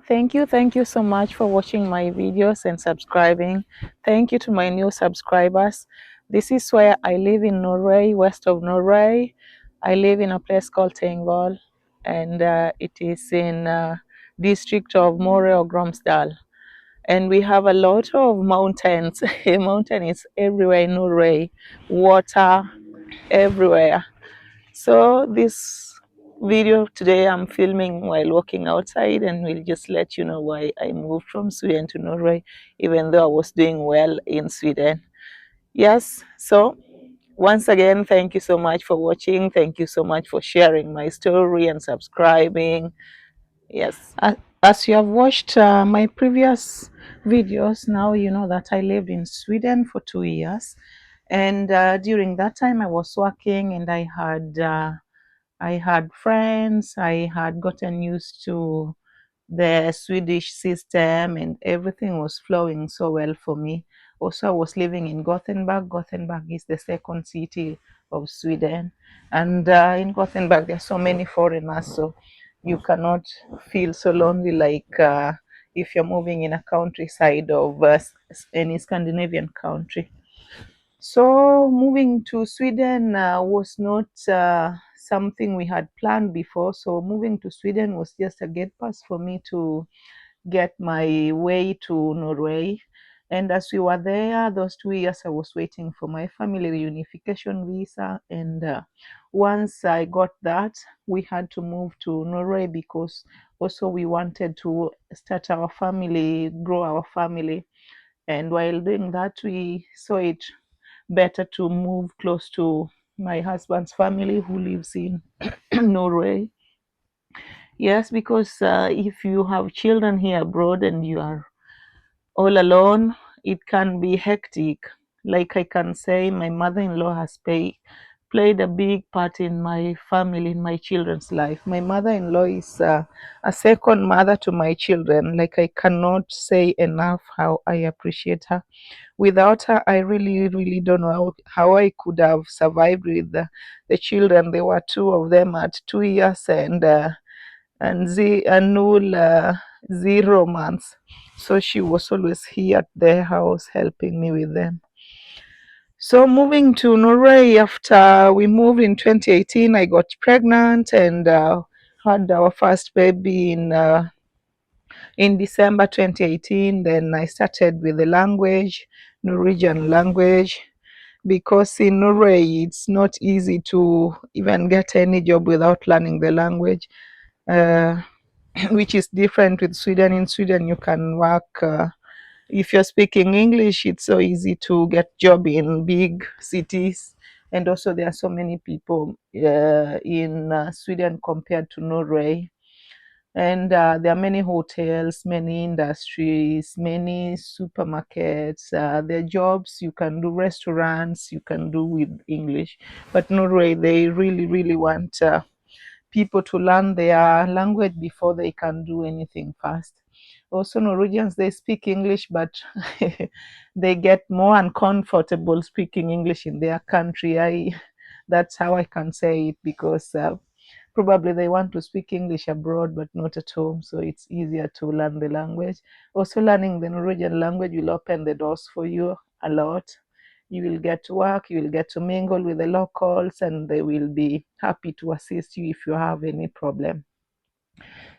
Thank you so much for watching my videos and subscribing. Thank you to my new subscribers. This is where I live in Norway, west of Norway. I live in a place called Tengvoll, and it is in district of More or Gromsdal. And we have a lot of mountains. Mountain is everywhere in Norway, water everywhere. So this video today I'm filming while walking outside, and we'll just let you know why I moved from Sweden to Norway, even though I was doing well in Sweden. Yes, so once again, thank you so much for watching. Thank you so much for sharing my story and subscribing. Yes, as you have watched my previous videos, now you know that I lived in Sweden for 2 years. And during that time, I was working, and I had friends. I had gotten used to the Swedish system, and everything was flowing so well for me. Also, I was living in Gothenburg. Gothenburg is the second city of Sweden. And in Gothenburg, there are so many foreigners, so you cannot feel so lonely like if you're moving in a countryside of any Scandinavian country. So moving to Sweden was not something we had planned before. So moving to Sweden was just a gate pass for me to get my way to Norway. And as we were there, those 2 years, I was waiting for my family reunification visa. And once I got that, we had to move to Norway because also we wanted to start our family, grow our family. And while doing that, we saw it better to move close to my husband's family who lives in Norway. Yes, because if you have children here abroad and you are all alone, it can be hectic. Like I can say, my mother-in-law has played a big part in my family, in my children's life. My mother-in-law is a second mother to my children. Like I cannot say enough how I appreciate her. Without her, I really, really don't know how I could have survived with the children. There were two of them at 2 years and Noel 0 months. So she was always here at their house helping me with them. So moving to Norway after we moved in 2018, I got pregnant and had our first baby in December 2018. Then I started with the language, Norwegian language, because in Norway it's not easy to even get any job without learning the language, uh, which is different with Sweden. In Sweden, you can work. If you're speaking English, it's so easy to get job in big cities, and also there are so many people in Sweden compared to Norway. And there are many hotels, many industries, many supermarkets. There are jobs you can do, restaurants you can do with English. But Norway, they really, really want people to learn their language before they can do anything fast. Also, Norwegians, they speak English, but they get more uncomfortable speaking English in their country. That's how I can say it, because probably they want to speak English abroad but not at home, so it's easier to learn the language. Also, learning the Norwegian language will open the doors for you a lot. You will get to work, you will get to mingle with the locals, and they will be happy to assist you if you have any problem.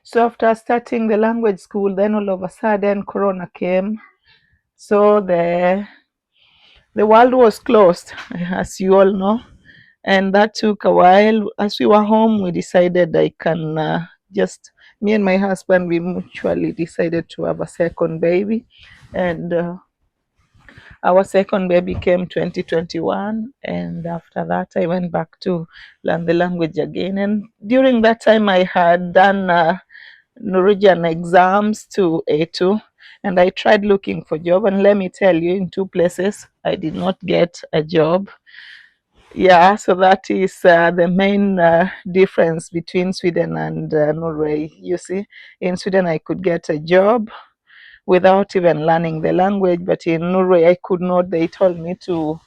So after starting the language school, then all of a sudden Corona came. So the world was closed, as you all know, and that took a while. As we were home, we decided I can just me and my husband, we mutually decided to have a second baby, and our second baby came 2021, and after that I went back to learn the language again. And during that time I had done Norwegian exams to A2, and I tried looking for job, and let me tell you, in two places I did not get a job. Yeah, so that is the main difference between Sweden and Norway. You see, in Sweden I could get a job without even learning the language, but in Norway I could not. They told me to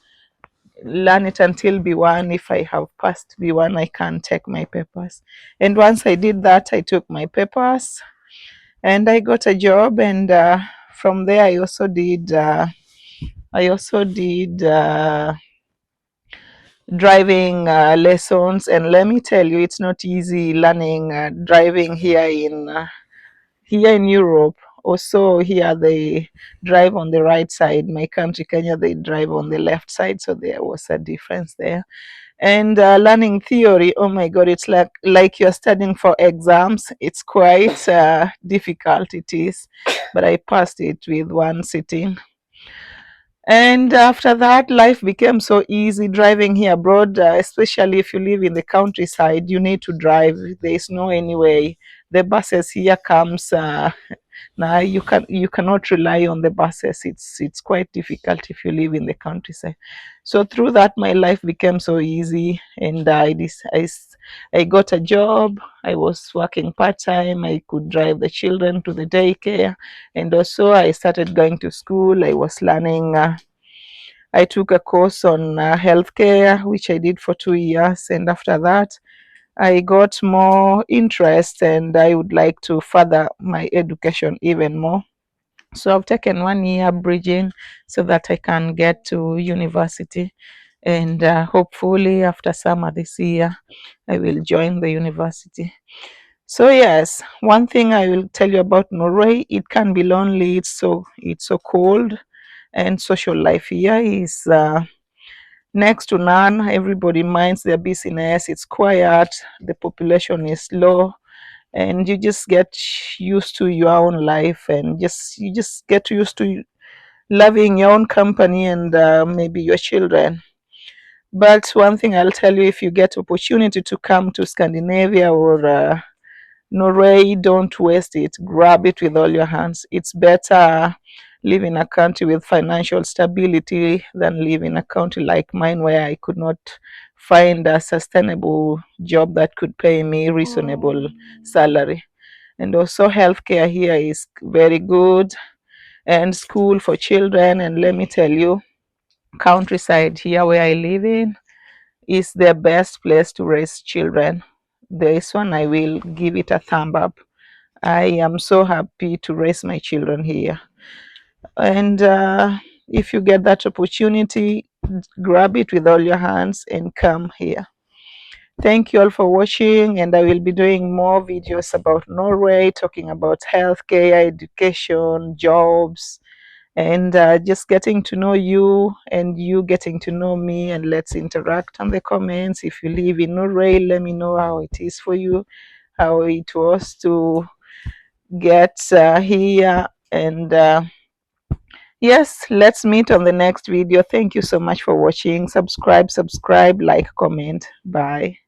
learn it until B1. If I have passed B1, I can take my papers. And once I did that, I took my papers, and I got a job, and from there I also did driving lessons. And let me tell you, it's not easy learning driving here in Europe. Also here they drive on the right side. My country Kenya, they drive on the left side, so there was a difference there. And learning theory, oh my god, it's like you're studying for exams. It's quite difficult, it is, but I passed it with one sitting. And after that, life became so easy driving here abroad, especially if you live in the countryside. You need to drive. There is no any way. The buses here comes. Now you cannot rely on the buses. It's quite difficult if you live in the countryside. So through that, my life became so easy, and I got a job. I was working part time. I could drive the children to the daycare, and also I started going to school. I was learning. I took a course on healthcare, which I did for 2 years, and after that, I got more interest, and I would like to further my education even more. So I've taken 1 year bridging so that I can get to university, and hopefully after summer this year, I will join the university. So yes, one thing I will tell you about Norway: it can be lonely. It's so cold, and social life here is next to none. Everybody minds their business. It's quiet. The population is low, and you just get used to your own life, and you just get used to loving your own company and maybe your children. But one thing I'll tell you: if you get opportunity to come to Scandinavia or Norway, don't waste it. Grab it with all your hands. It's better live in a country with financial stability than live in a country like mine where I could not find a sustainable job that could pay me reasonable salary. And also healthcare here is very good, and school for children. And let me tell you, countryside here where I live in is the best place to raise children. This one I will give it a thumb up. I am so happy to raise my children here. And if you get that opportunity, grab it with all your hands and come here. Thank you all for watching, and I will be doing more videos about Norway, talking about healthcare, education, jobs, and just getting to know you and you getting to know me. And let's interact on the comments. If you live in Norway, let me know how it is for you, how it was to get here. And yes, let's meet on the next video. Thank you so much for watching. Subscribe, like, comment. Bye.